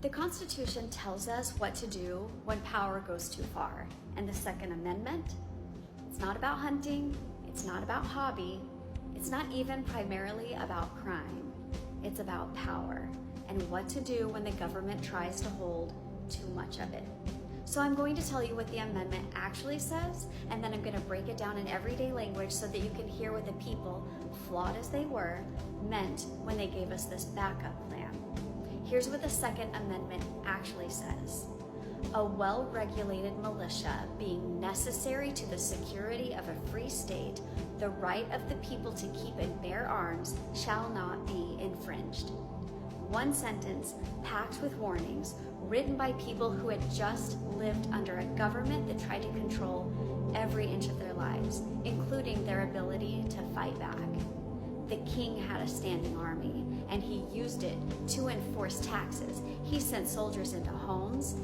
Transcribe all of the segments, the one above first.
The Constitution tells us what to do when power goes too far. And the Second Amendment, it's not about hunting, it's not about hobby, it's not even primarily about crime. It's about power and what to do when the government tries to hold too much of it. So I'm going to tell you what the amendment actually says, and then I'm going to break it down in everyday language so that you can hear what the people, flawed as they were, meant when they gave us this backup plan. Here's what the Second Amendment actually says. A well-regulated militia being necessary to the security of a free state, the right of the people to keep and bear arms shall not be infringed. One sentence packed with warnings, written by people who had just lived under a government that tried to control every inch of their lives, including their ability to fight back. The king had a standing army, and he used it to enforce taxes. He sent soldiers into homes,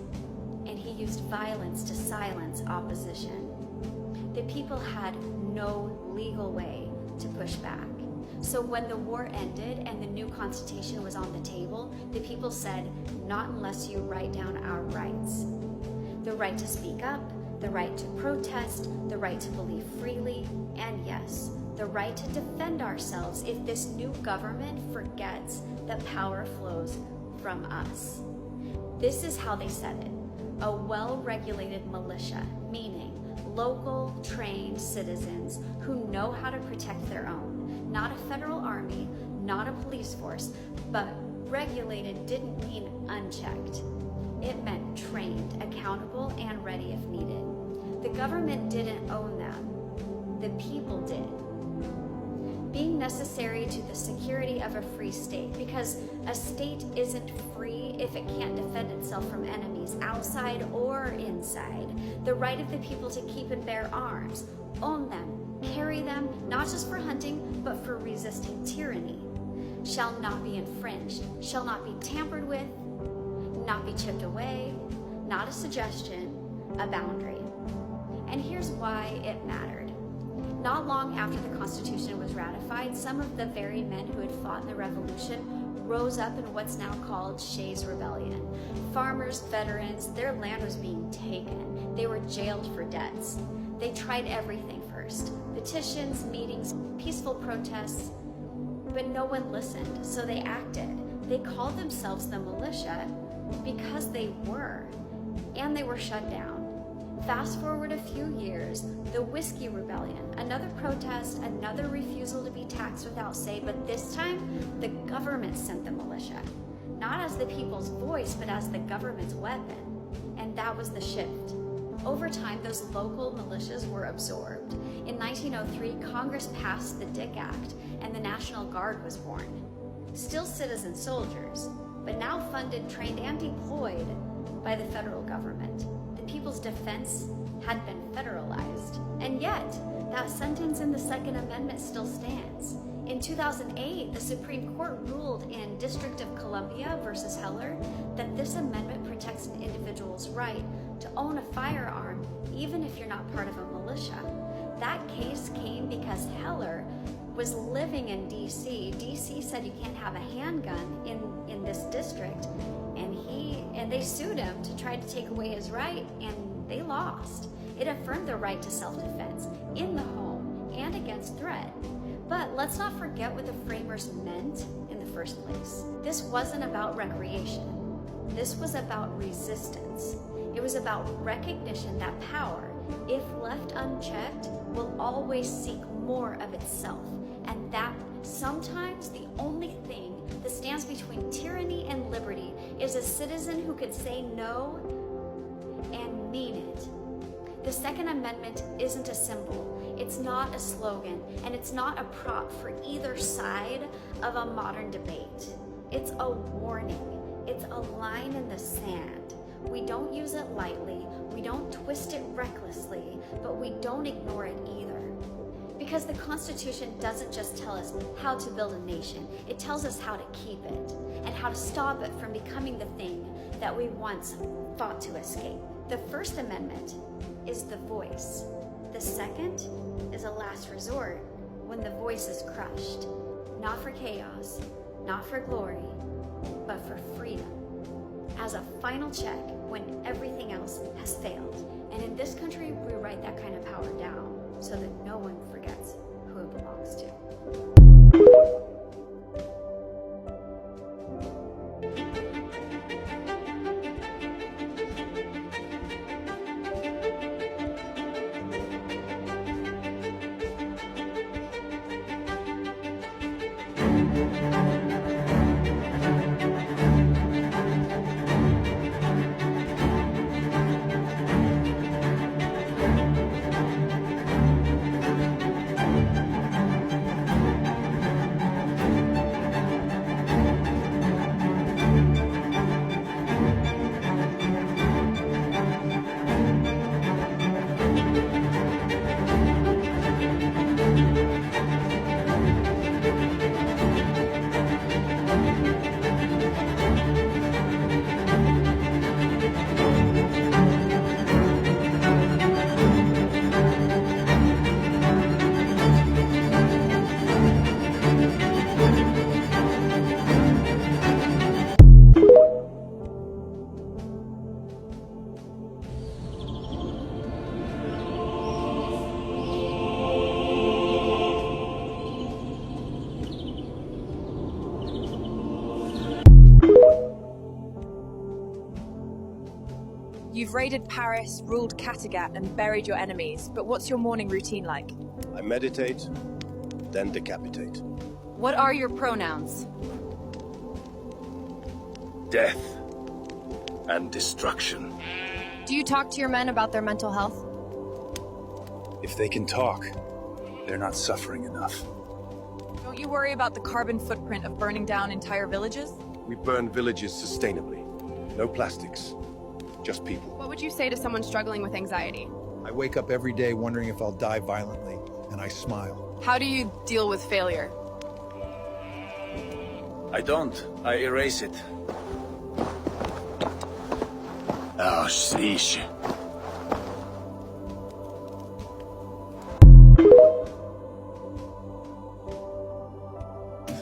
and he used violence to silence opposition. The people had no legal way to push back. So when the war ended and the new constitution was on the table, the people said, not unless you write down our rights. The right to speak up, the right to protest, the right to believe freely, and yes, the right to defend ourselves if this new government forgets that power flows from us. This is how they said it. A well-regulated militia, meaning local, trained citizens who know how to protect their own. Not a federal army, not a police force, but regulated didn't mean unchecked. It meant trained, accountable, and ready if needed. The government didn't own them. The people did. Being necessary to the security of a free state, because a state isn't free if it can't defend itself from enemies outside or inside. The right of the people to keep and bear arms, own them, carry them, not just for hunting, but for resisting tyranny, shall not be infringed, shall not be tampered with, not be chipped away, not a suggestion, a boundary. And here's why it mattered. Not long after the Constitution was ratified, some of the very men who had fought in the Revolution rose up in what's now called Shays' Rebellion. Farmers, veterans, their land was being taken. They were jailed for debts. They tried everything first. Petitions, meetings, peaceful protests, but no one listened, so they acted. They called themselves the militia because they were, and they were shut down. Fast forward a few years, the Whiskey Rebellion, another protest, another refusal to be taxed without say, but this time the government sent the militia, not as the people's voice, but as the government's weapon. And that was the shift. Over time, those local militias were absorbed. In 1903, Congress passed the Dick Act, and the National Guard was born. Still citizen soldiers, but now funded, trained, and deployed by the federal government. The People's Defense had been federalized. And yet, that sentence in the Second Amendment still stands. In 2008, the Supreme Court ruled in District of Columbia versus Heller that this amendment protects an individual's right to own a firearm even if you're not part of a militia. That case came because Heller was living in DC. DC said you can't have a handgun in this district, and they sued him to try to take away his right, and they lost. It affirmed the right to self-defense in the home and against threat. But let's not forget what the framers meant in the first place. This wasn't about recreation. This was about resistance. It was about recognition that power, if left unchecked, will always seek more of itself. And that sometimes the only thing that stands between tyranny and liberty is a citizen who could say no and mean it. The Second Amendment isn't a symbol, it's not a slogan, and it's not a prop for either side of a modern debate. It's a warning, it's a line in the sand. We don't use it lightly, we don't twist it recklessly, but we don't ignore it either. Because the Constitution doesn't just tell us how to build a nation, it tells us how to keep it and how to stop it from becoming the thing that we once fought to escape. The First Amendment is the voice. The second is a last resort when the voice is crushed, not for chaos, not for glory, but for freedom. as a final check when everything else has failed. And in this country, we write that kind of power down so that no one forgets who it belongs to. You've raided Paris, ruled Kattegat, and buried your enemies, but what's your morning routine like? I meditate, then decapitate. What are your pronouns? Death and destruction. Do you talk to your men about their mental health? If they can talk, they're not suffering enough. Don't you worry about the carbon footprint of burning down entire villages? We burn villages sustainably. No plastics, just people. What would you say to someone struggling with anxiety? I wake up every day wondering if I'll die violently, and I smile. How do you deal with failure? I don't. I erase it. Oh, sheesh.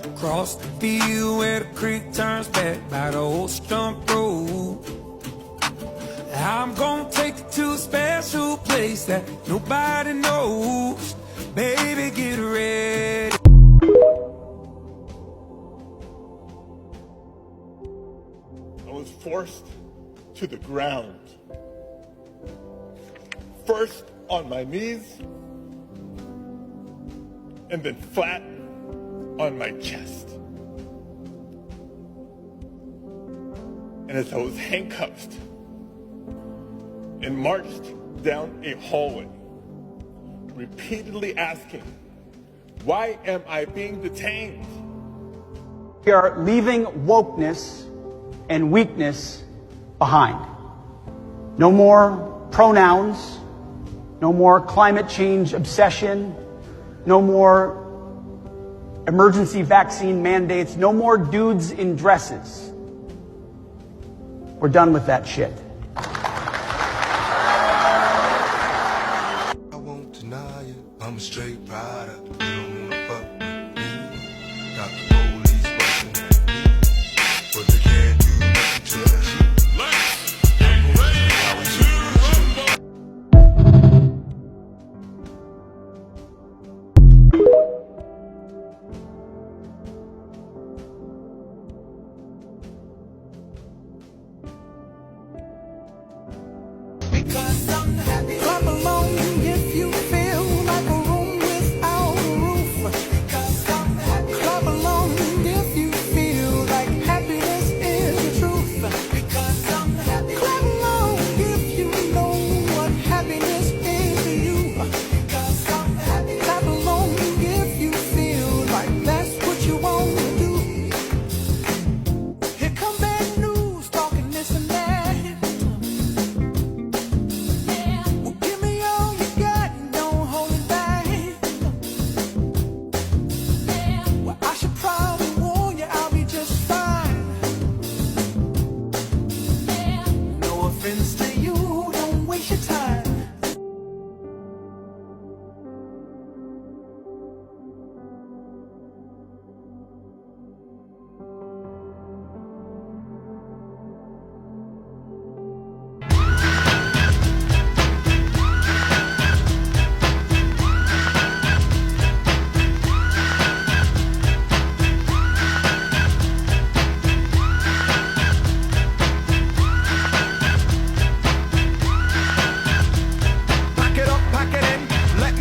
Across the field where the creek turns back by the old stump road. I'm gonna take you to a special place that nobody knows. Baby, get ready. I was forced to the ground. First on my knees, and then flat on my chest. And as I was handcuffed and marched down a hallway, repeatedly asking, why am I being detained? We are leaving wokeness and weakness behind. No more pronouns, no more climate change obsession, no more emergency vaccine mandates, no more dudes in dresses. We're done with that shit. I won't deny it, I'm a straight rider. You don't wanna fuck with me. Got the police busting at me, but they can't do nothing to that shit.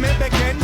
maybe can